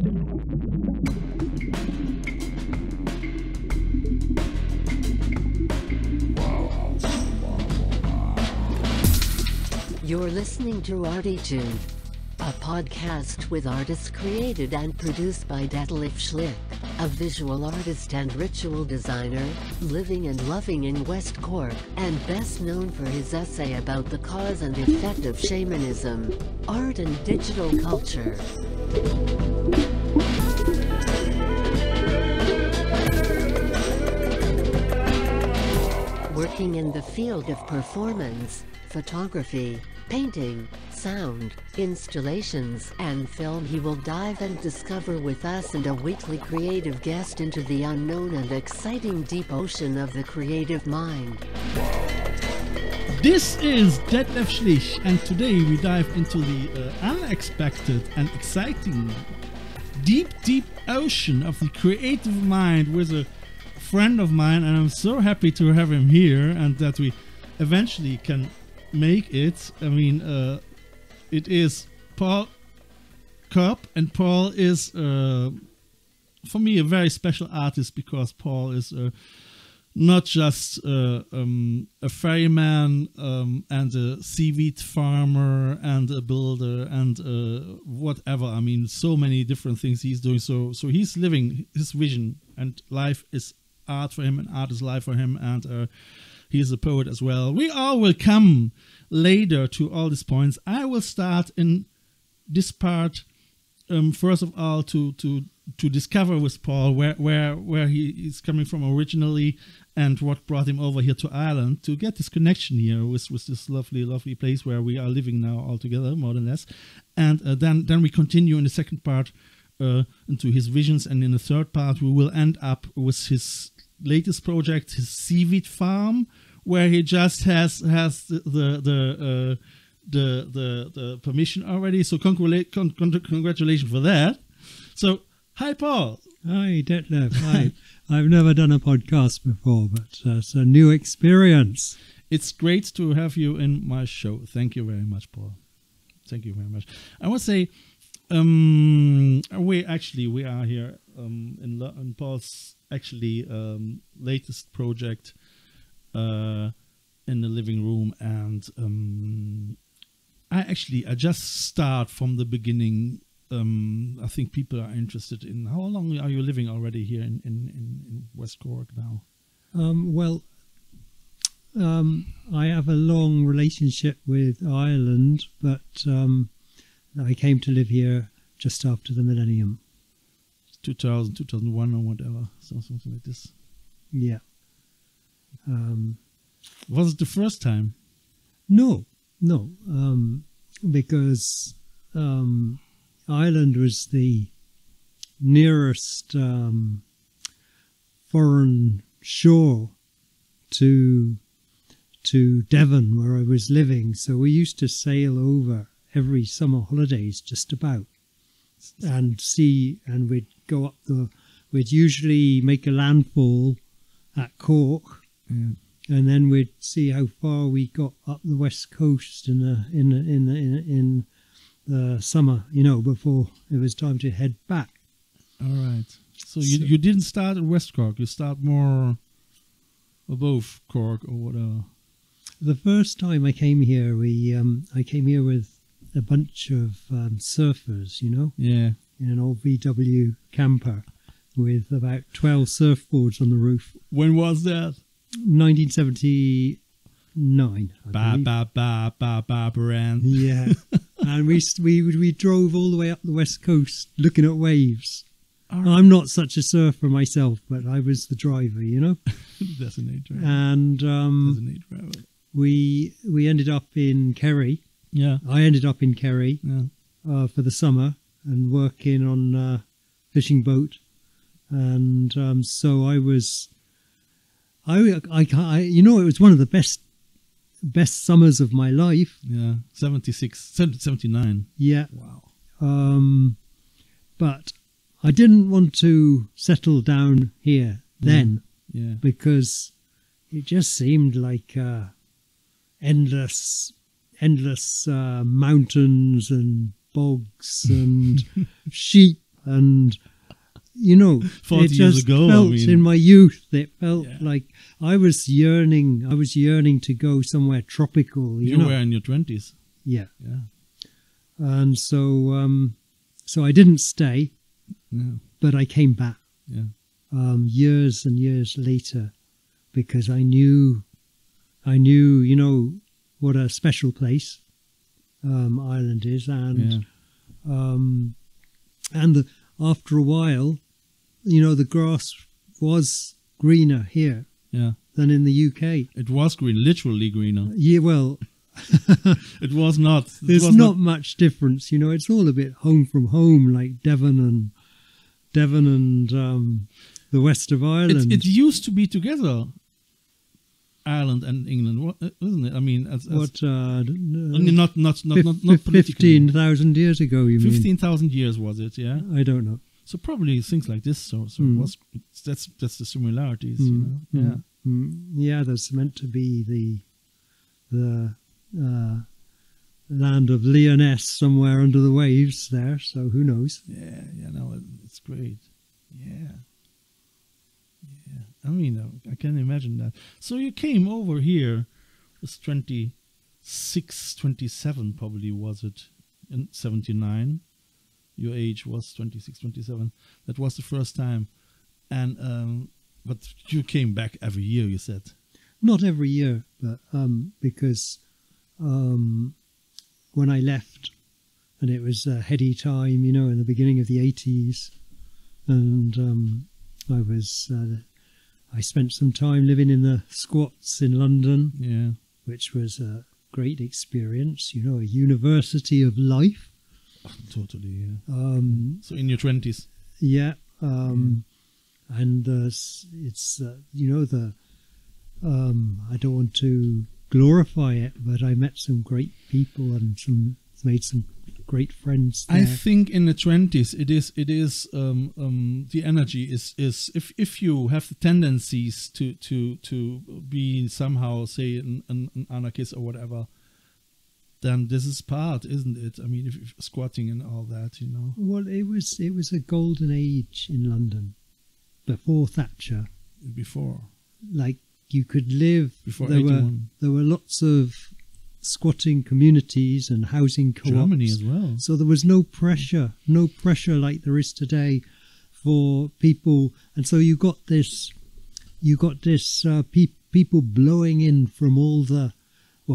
You're listening to ArTEEtude, a podcast with artists created and produced by Detlef Schlich, a visual artist and ritual designer, living and loving in West Cork, and best known for his essay about the cause and effect of shamanism, art and digital culture. Working in the field of performance, photography, painting, sound, installations, and film, he will dive and discover with us and a weekly creative guest into the unknown and exciting deep ocean of the creative mind. This is Detlef Schlich, and today we dive into the unexpected and exciting deep ocean of the creative mind with a friend of mine, and I'm so happy to have him here and that we eventually can make it. I mean, it is Paul Cobb, and Paul is for me a very special artist because Paul is not just a ferryman and a seaweed farmer and a builder and whatever. I mean, so many different things he's doing. So he's living his vision, and life is art for him and art is life for him, and he's a poet as well. We all will come later to all these points. I will start in this part first of all to discover with Paul where he is coming from originally and what brought him over here to Ireland, to get this connection here with this lovely place where we are living now all together, more or less. And then we continue in the second part into his visions, and in the third part we will end up with his latest project, his seaweed farm, where he just has the permission already. So congratulations for that. So hi Paul. Hi Detlef. Hi. I've never done a podcast before, but it's a new experience. It's great to have you in my show. Thank you very much, Paul. Thank you very much. I would say we are here in Paul's latest project in the living room, and I just start from the beginning. I think people are interested in how long are you living already here in West Cork now? I have a long relationship with Ireland, but I came to live here just after the millennium. 2000, 2001 or whatever, something like this. Yeah. Was it the first time? No, because Ireland was the nearest foreign shore to Devon, where I was living. So we used to sail over every summer holidays, just about, and see, and we'd go up we'd usually make a landfall at Cork, and then we'd see how far we got up the west coast in the summer, before it was time to head back. All right. So you didn't start at West Cork. You start more above Cork or whatever. The first time I came here, I came here with a bunch of surfers, Yeah. In an old VW camper with about 12 surfboards on the roof. When was that? 1979. Brand. Yeah. And we drove all the way up the west coast looking at waves. Right. I'm not such a surfer myself, but I was the driver, Designate driver. And Designate driver. We ended up in Kerry. Yeah. I ended up in Kerry for the summer and working on a fishing boat. And so I was, it was one of the best summers of my life. Yeah, 79. Yeah. Wow. But I didn't want to settle down here then, because it just seemed like endless mountains and bogs and sheep And you know, 40 it years just ago, felt in my youth. It felt Yeah. like I was yearning to go somewhere tropical. You know? were in your 20s. Yeah. Yeah. And so I didn't stay, Yeah. but I came back Yeah. years and years later, because I knew, you know, what a special place Ireland is, and after a while, you know, the grass was greener here Yeah. than in the UK. It was green, literally greener. Yeah, well, It was not. there's not much difference, you know. It's all a bit home from home, like Devon and the west of Ireland. It used to be together, Ireland and England, wasn't it? I mean, not politically. 15,000 years ago, you mean? 15,000 years was it? Yeah. I don't know. So probably things like this. So it was. That's the similarities, you know. Yeah. Yeah, there's meant to be the land of Lyonesse somewhere under the waves there. So who knows? Yeah. Yeah. No, it's great. Yeah. Yeah. I mean, I can imagine that. So you came over here. It was 26, 27 probably, was it? In 79. Your age was 26, 27. That was the first time. And but you came back every year, you said. Not every year, but because when I left, and it was a heady time, you know, in the beginning of the 80s, and I spent some time living in the squats in London, Yeah. which was a great experience, you know, a university of life. Totally, yeah. So in your 20s. Yeah, and it's you know, I don't want to glorify it, but I met some great people and made some great friends there. I think in the 20s it is the energy is if you have the tendencies to be somehow, say, an anarchist or whatever, then this is part, isn't it? I mean, if squatting and all that, you know. Well, it was a golden age in London before Thatcher. Before. Like, you could live. Before there 81. were lots of squatting communities and housing co-ops. Germany as well. So there was no pressure like there is today for people, and so you got this people blowing in from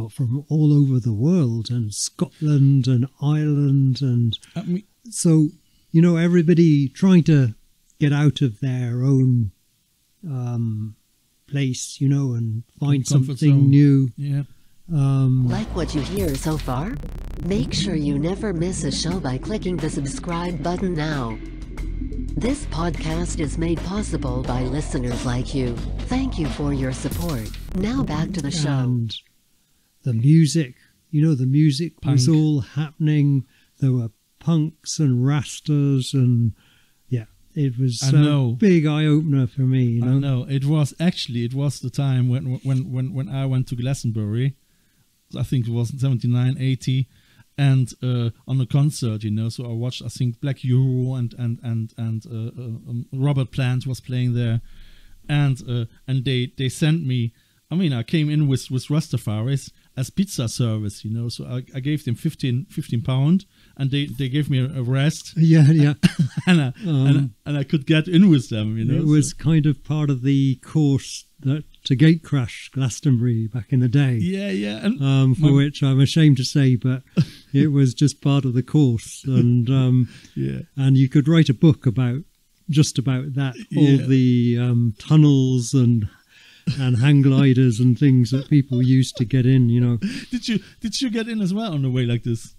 from all over the world, and Scotland and Ireland, and so, you know, everybody trying to get out of their own place, you know, and find Comfort something zone. new. Yeah. Like what you hear so far? Make sure you never miss a show by clicking the subscribe button now. This podcast is made possible by listeners like you. Thank you for your support. Now back to the show. And the music, you know, the music was Punk. all happening. There were punks and rastas, and yeah, it was I a know. big eye opener for me. You know? I know. It was the time when I went to Glastonbury. I think it was 79, 80, and on a concert, you know. So I watched, I think, Black Euro and Robert Plant was playing there, and they sent me. I mean, I came in with Rastafaris as pizza service, you know. So I gave them 15 £15, and they gave me a rest. Yeah. and I could get in with them, you know. It was kind of part of the course to gate crash Glastonbury back in the day. Yeah. And for which I'm ashamed to say, but it was just part of the course, and yeah. and you could write a book about that, all the tunnels and hang gliders and things that people used to get in, you know. Did you get in as well on a way like this?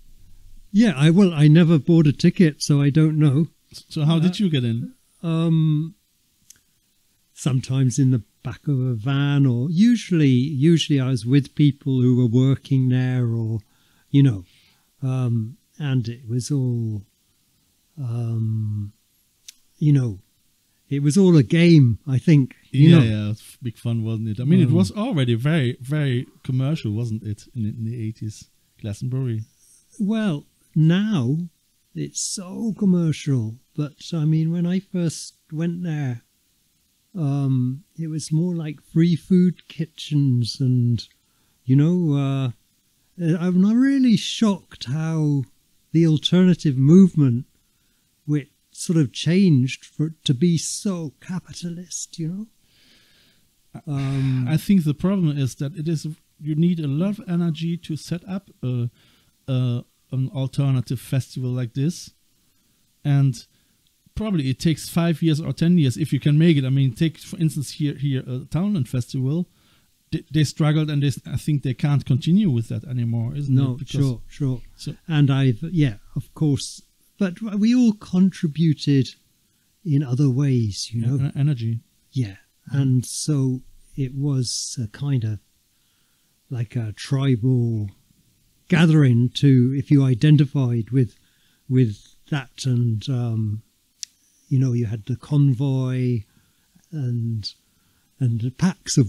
Yeah, I never bought a ticket, so I don't know. So how did you get in? Sometimes in the back of a van, or usually I was with people who were working there, or, you know, and it was all, you know, it was all a game, I think. You know? Yeah, it was big fun, wasn't it? I mean, it was already very, very commercial, wasn't it, in the 80s, Glastonbury? Well, now it's so commercial. But I mean, when I first went there, it was more like free food kitchens, and I'm not really shocked how the alternative movement, which sort of changed to be so capitalist, I think the problem is that you need a lot of energy to set up an alternative festival like this, and probably it takes 5 years or 10 years if you can make it. I mean, take for instance here a Townland festival. They struggled, and I think they can't continue with that anymore, isn't it? No, sure. So, and of course, but we all contributed in other ways, energy. Yeah, and so it was a kind of like a tribal gathering if you identified with that, and you had the convoy and packs of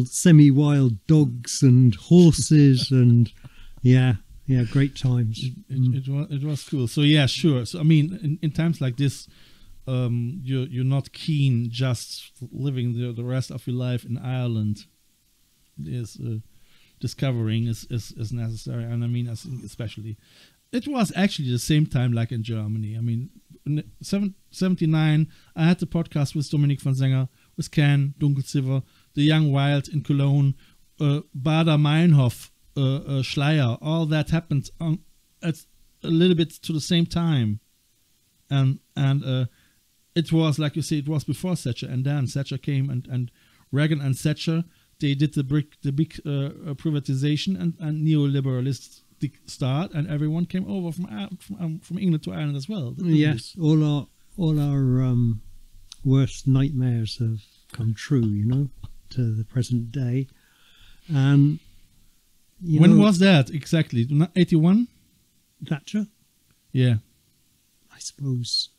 semi-wild dogs and horses, and great times. It was cool. So yeah, sure. So I mean, in times like this, you're not keen just living the rest of your life in Ireland. Discovering is necessary, and I mean, I think especially, it was actually the same time like in Germany. I mean, in 79, I had the podcast with Dominique van Zenger, with Ken, Dunkelziffer, The Young Wild in Cologne, Bader Meinhof, Schleier. All that happened at a little bit to the same time, and it was, like you say, it was before Thatcher, and then Thatcher came, and Reagan and Thatcher, they did the big privatization and neoliberalist start, and everyone came over from England to Ireland as well. Yes, all our worst nightmares have come true, to the present day. And when was that exactly? 81? Thatcher? Yeah, I suppose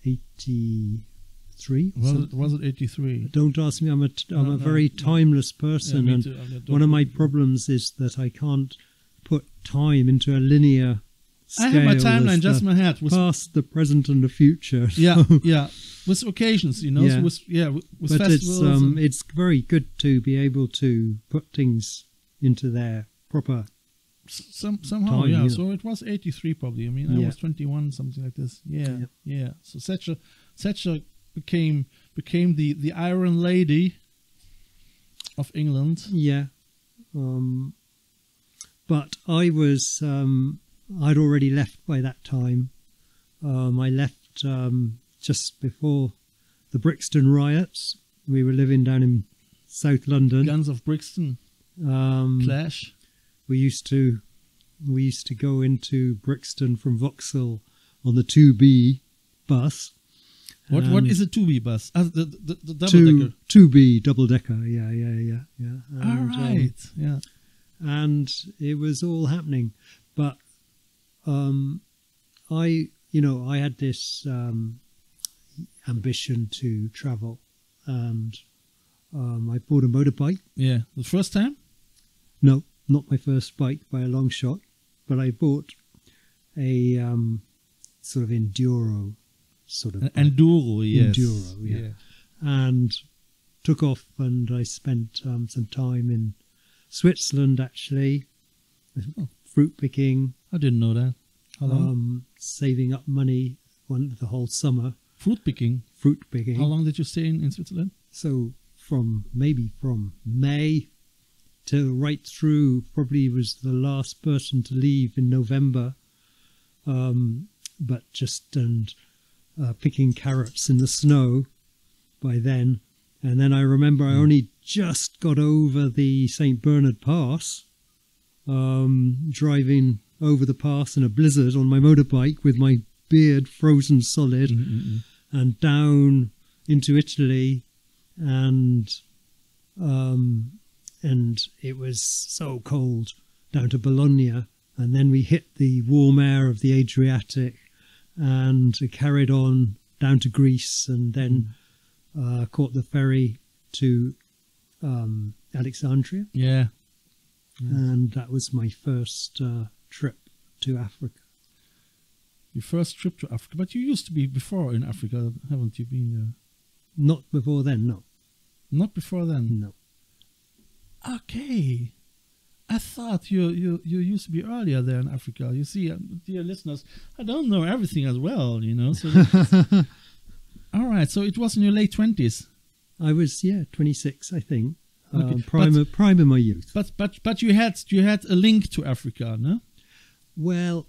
83. Was it 83? Don't ask me. I'm a very timeless person, yeah, and too. one of my problems is that I can't put time into a linear scale. I have my timeline just in my head. Past, the present, and the future. Yeah, yeah. With occasions, Yeah. with but festivals. It's very good to be able to put things into their proper somehow, time, yeah. So it was 83 probably. I mean, I Yeah. was 21, something like this. Yeah. So Thatcher became the Iron Lady of England. Yeah. But I was, I'd already left by that time. I left just before the Brixton riots. We were living down in South London. Guns of Brixton. Clash. We used to go into Brixton from Vauxhall on the 2B bus. What is a 2B bus? The double-decker. 2B double-decker, yeah. And, all right, yeah. And it was all happening. But I had this ambition to travel, and I bought a motorbike. Yeah, the first time? No, not my first bike by a long shot, but I bought a sort of enduro sort of enduro, yes. Enduro, yeah. And took off, and I spent some time in Switzerland, actually, fruit picking. I didn't know that. How long? Saving up money the whole summer. Fruit picking? Fruit picking. How long did you stay in Switzerland? So from May till right through, probably was the last person to leave in November, but just picking carrots in the snow by then. And then I remember I only just got over the St. Bernard Pass, driving over the pass in a blizzard on my motorbike with my beard frozen solid, and down into Italy, and it was so cold down to Bologna, and then we hit the warm air of the Adriatic, and carried on down to Greece, and then caught the ferry to Alexandria. Yeah. And that was my first trip to Africa. Your first trip to Africa. But you used to be before in Africa, haven't you been? Not before then, no. Not before then? No. Okay. I thought you used to be earlier there in Africa. You see, dear listeners, I don't know everything as well, you know. So all right, so it was in your late 20s. I was 26, I think. Okay. Prime of my youth. But you had a link to Africa, no? Well,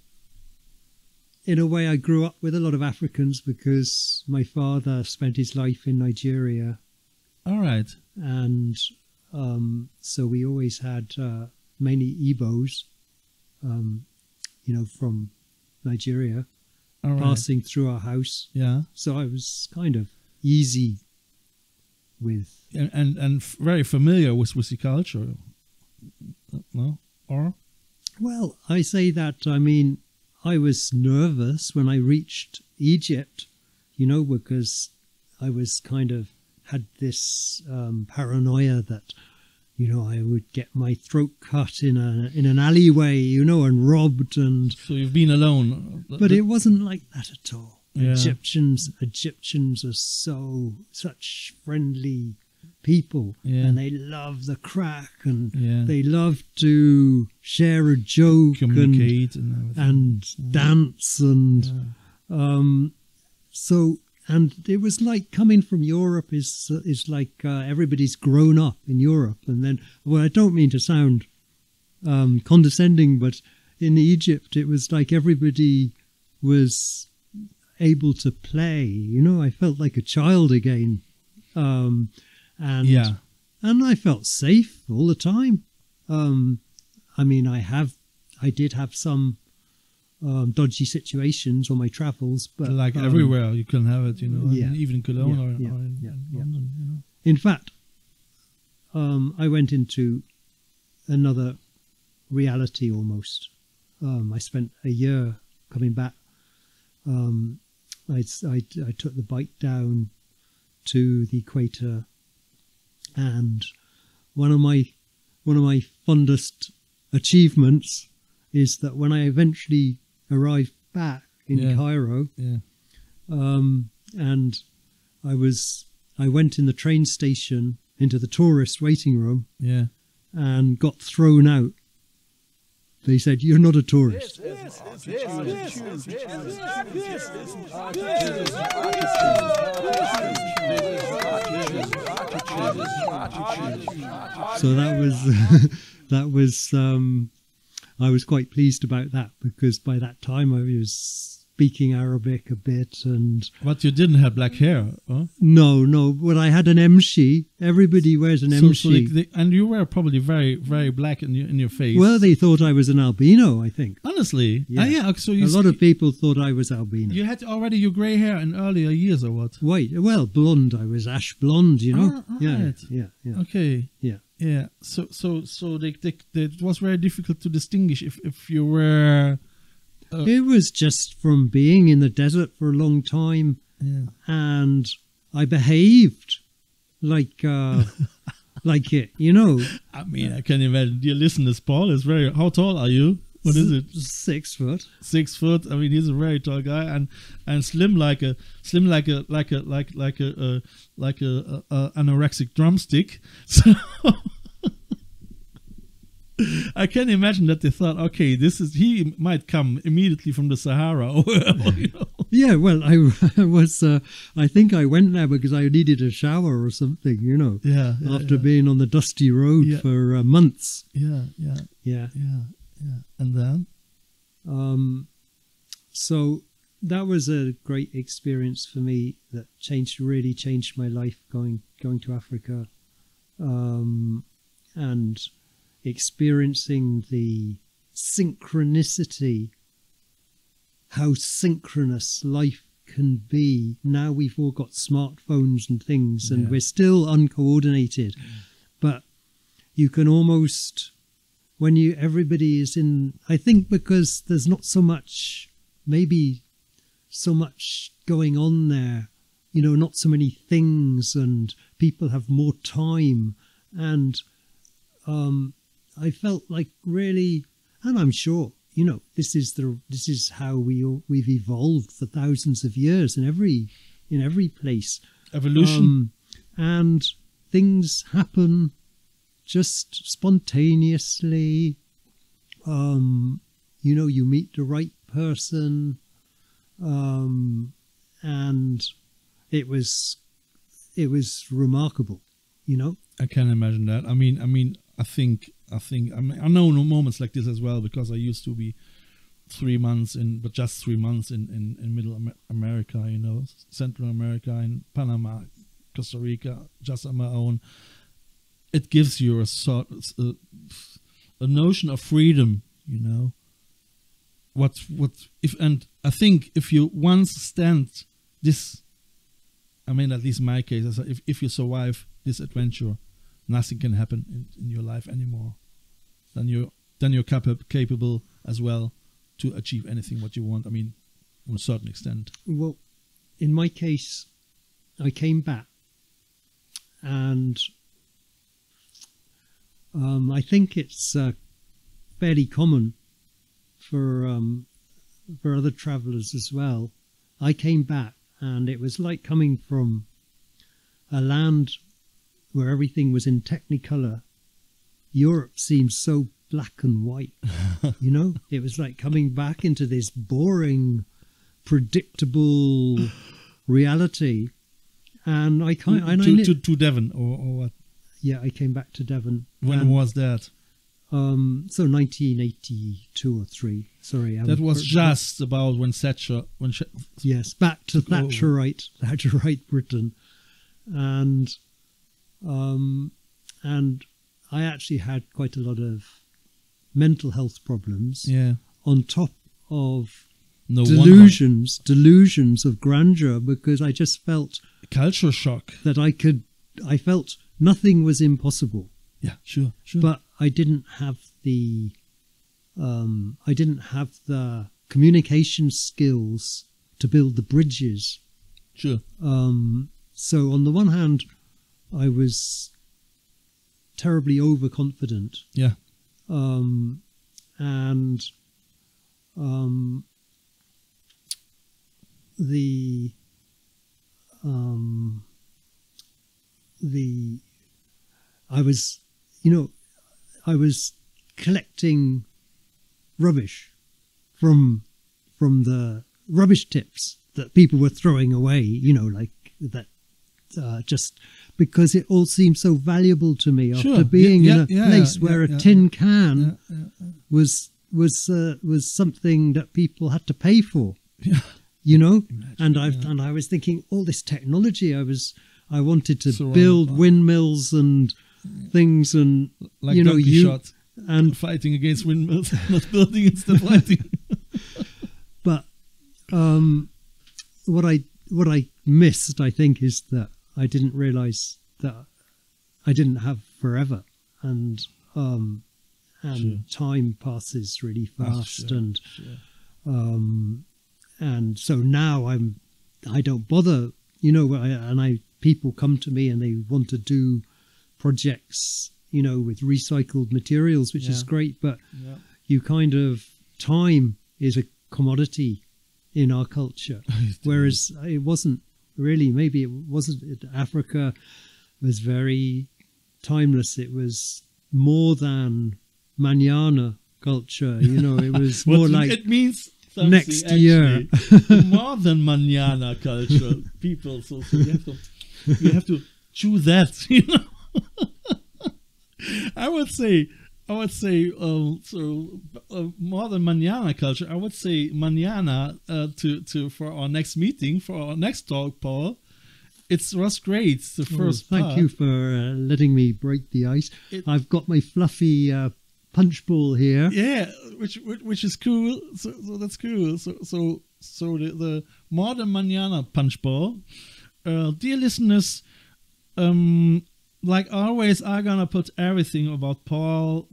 in a way, I grew up with a lot of Africans because my father spent his life in Nigeria. All right. And so we always had mainly Igbos, you know, from Nigeria, passing through our house. Yeah. So I was kind of easy with... And very familiar with the culture, no? Or? Well, I say that, I mean, I was nervous when I reached Egypt, you know, because I was kind of had this paranoia that, you know, I would get my throat cut in an alleyway, you know, and robbed. And so you've been alone. But it wasn't like that at all. Yeah. Egyptians are such friendly people, and they love the crack, and they love to share a joke, communicate, and dance, and so. And it was like coming from Europe is like everybody's grown up in Europe. And then, well, I don't mean to sound condescending, but in Egypt, it was like everybody was able to play. You know, I felt like a child again. And I felt safe all the time. I mean, I did have some dodgy situations on my travels, but like everywhere you can have it, you know, even in Cologne or in London, you know. In fact, I went into another reality almost. I spent a year coming back. I took the bike down to the equator, and one of my fondest achievements is that when I eventually arrived back in Cairo, and I went in the train station into the tourist waiting room, and got thrown out. They said, "You're not a tourist." So that was I was quite pleased about that, because by that time I was speaking Arabic a bit. But you didn't have black hair, huh? No, but I had an emshi. Everybody wears an emshi. And you were probably very, very black in your face. Well, they thought I was an albino, I think. Honestly? Yes. So a lot of people thought I was albino. You had already your grey hair in earlier years, or what? White. Well, blonde. I was ash blonde, you know. Right. Yeah. Okay. Yeah. So it was very difficult to distinguish if you were... It was just from being in the desert for a long time, and I behaved like like it, you know. I mean, I can imagine. Dear listeners, Paul is very... How tall are you? What is it? 6 foot. 6 foot. I mean, he's a very tall guy and slim like a anorexic drumstick. So I can imagine that they thought, okay, he might come immediately from the Sahara or wherever, you know. Yeah, well, I was. I think I went there because I needed a shower or something, you know. After being on the dusty road for months. Yeah. And then, so that was a great experience for me. That really changed my life. Going to Africa, and experiencing the synchronicity, how synchronous life can be. Now we've all got smartphones and things, and we're still uncoordinated, but you can almost, when everybody is in, I think because there's not so much going on there, you know, not so many things, and people have more time, and I felt like really, and I'm sure you know, this is how we've evolved for thousands of years in every place. Evolution. And things happen just spontaneously. You know, you meet the right person, and it was remarkable, you know. I can imagine that. I mean, I know moments like this as well, because I used to be 3 months just 3 months in Middle America, you know, Central America, in Panama, Costa Rica, just on my own. It gives you a notion of freedom, you know. And I think if you once stand this, I mean, at least in my case, if you survive this adventure, nothing can happen in your life anymore. Then you're capable as well to achieve anything what you want. I mean, on a certain extent. Well, in my case, I came back, and I think it's fairly common for other travellers as well. I came back, and it was like coming from a land where everything was in Technicolor. Europe seems so black and white, you know. It was like coming back into this boring, predictable reality. And I to Devon or what? Yeah, I came back to Devon. When was that? So 1982 or 3. Sorry, that was just about when Thatcher. Yes, back to Thatcherite Britain, and I actually had quite a lot of mental health problems. Yeah. On top of delusions of grandeur, because I just felt culture shock that I felt nothing was impossible. Yeah, sure. But I didn't have the communication skills to build the bridges. Sure. So on the one hand, I was terribly overconfident. Yeah. I was collecting rubbish from the rubbish tips that people were throwing away, you know, like that, just because it all seemed so valuable to me after being in a place where a tin can was something that people had to pay for. Yeah. You know, and I was thinking all this technology. I wanted to build windmills and things, and like you know, shot and fighting against windmills, not building instead fighting. But what I missed, I think, is that I didn't realize that I didn't have forever, and time passes really fast, and so now I don't bother, you know, people come to me and they want to do projects, you know, with recycled materials, which is great, but you kind of, time is a commodity in our culture, whereas it wasn't really, maybe it wasn't, Africa was very timeless. It was more than manana culture, you know, it was more like it means next year. More than manana culture, people. So you have to choose that, you know. I would say more than manana culture. I would say manana for our next meeting, for our next talk, Paul. It was great. It's the first part. Thank you for letting me break the ice. I've got my fluffy punch ball here. Yeah, which is cool. So that's cool. So the modern manana punch ball. Dear listeners, like always, I'm gonna put everything about Paul's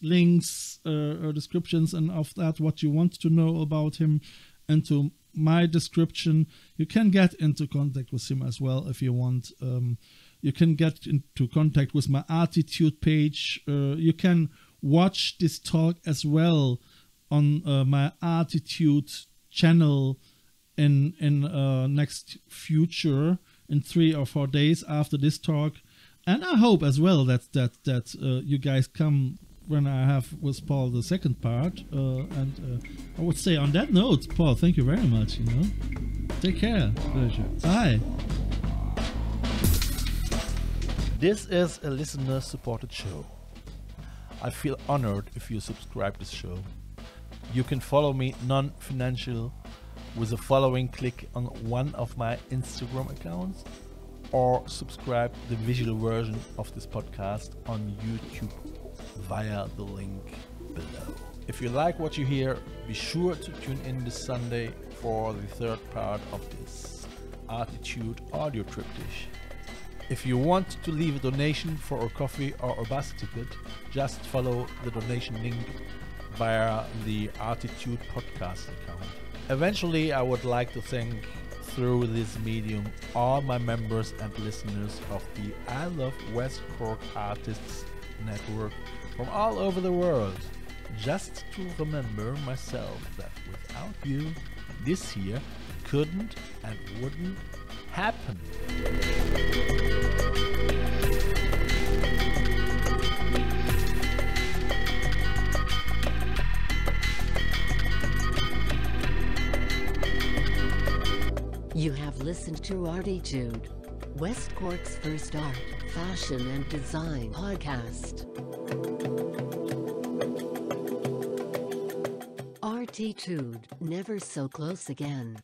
links, descriptions, and of that what you want to know about him into my description. You can get into contact with him as well if you want. You can get into contact with my ArTEEtude page. You can watch this talk as well on my ArTEEtude channel in next future, in 3 or 4 days after this talk. And I hope as well that you guys come when I have with Paul the second part. I would say on that note, Paul, thank you very much. Take care. Pleasure. Bye. This is a listener-supported show. I feel honored if you subscribe this show. You can follow me non-financial with a following click on one of my Instagram accounts, or subscribe the visual version of this podcast on YouTube via the link below. If you like what you hear, be sure to tune in this Sunday for the third part of this ArTEEtude audio triptych. If you want to leave a donation for a coffee or a bus ticket, just follow the donation link via the ArTEEtude podcast account. Eventually, I would like to thank, through this medium, all my members and listeners of the I Love West Cork Artists Network from all over the world. Just to remember myself that without you, this here couldn't and wouldn't happen. You have listened to ArTEEtude, West Cork's first art, fashion and design podcast. ArTEEtude, never so close again.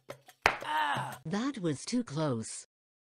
That was too close.